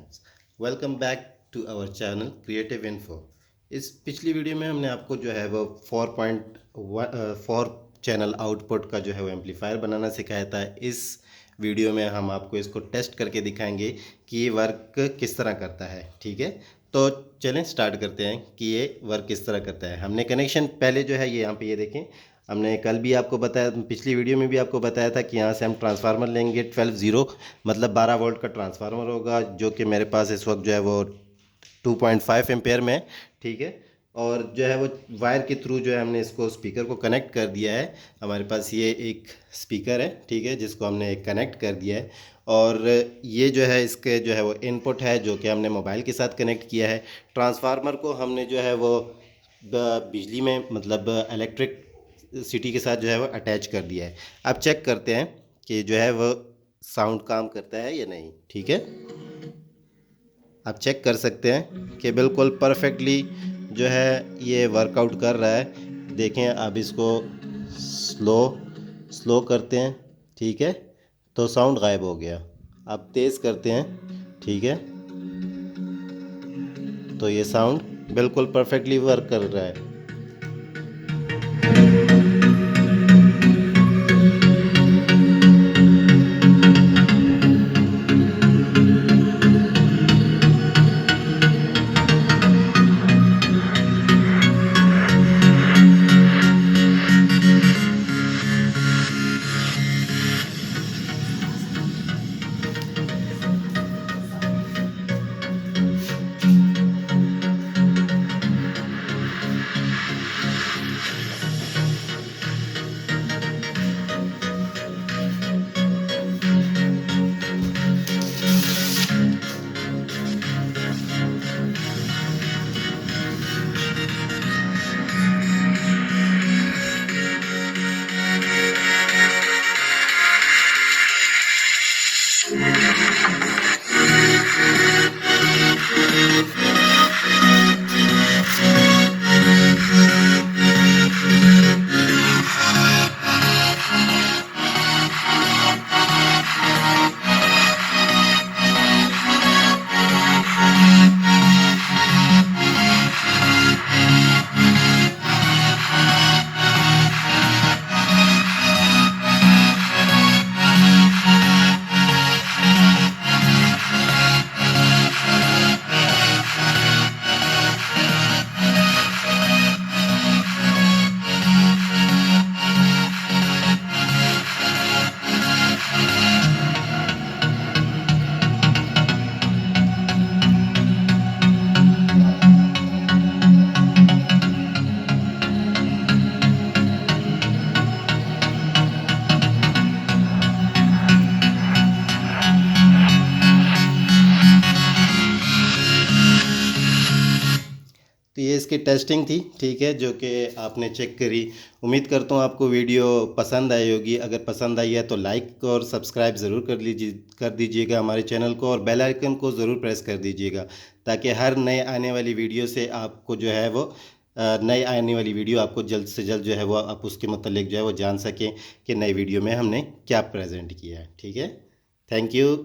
Friends, welcome back to our channel creative info. इस पिछली video में हमने आपको जो है वो 4.4 चैनल आउटपुट का जो है वो एम्पलीफायर बनाना सिखाया था। इस वीडियो में हम आपको इसको टेस्ट करके दिखाएंगे कि ये वर्क किस तरह करता है। ठीक है, तो चलें स्टार्ट करते हैं कि ये वर्क किस तरह करता है। हमने कनेक्शन पहले जो है ये यहाँ पे ये देखें, हमने कल भी आपको बताया, पिछली वीडियो में भी आपको बताया था कि यहाँ से हम ट्रांसफार्मर लेंगे 12 मतलब 12 वोल्ट का ट्रांसफार्मर होगा, जो कि मेरे पास इस वक्त जो है वो 2.5 एम्पेयर में। ठीक है, और जो है वो वायर के थ्रू जो है हमने इसको स्पीकर को कनेक्ट कर दिया है। हमारे पास ये एक स्पीकर है, ठीक है, जिसको हमने कनेक्ट कर दिया है। और ये जो है इसके जो है वो इनपुट है, जो कि हमने मोबाइल के साथ कनेक्ट किया है। ट्रांसफार्मर को हमने जो है वो बिजली में मतलब इलेक्ट्रिक सिटी के साथ जो है वो अटैच कर दिया है। अब चेक करते हैं कि जो है वो साउंड काम करता है या नहीं। ठीक है, आप चेक कर सकते हैं कि बिल्कुल परफेक्टली जो है ये वर्कआउट कर रहा है। देखें, अब इसको स्लो करते हैं। ठीक है, तो साउंड गायब हो गया। अब तेज़ करते हैं। ठीक है, तो ये साउंड बिल्कुल परफेक्टली वर्क कर रहा है। तो ये इसकी टेस्टिंग थी। ठीक है, जो कि आपने चेक करी। उम्मीद करता हूँ आपको वीडियो पसंद आई होगी। अगर पसंद आई है तो लाइक और सब्सक्राइब ज़रूर कर दीजिएगा हमारे चैनल को, और बेल आइकन को ज़रूर प्रेस कर दीजिएगा, ताकि हर नए आने वाली वीडियो से आपको जो है वो नई आने वाली वीडियो आपको जल्द से जल्द जो है वो आप उसके मतलब जो है वो जान सकें कि नई वीडियो में हमने क्या प्रेजेंट किया है। ठीक है, थैंक यू।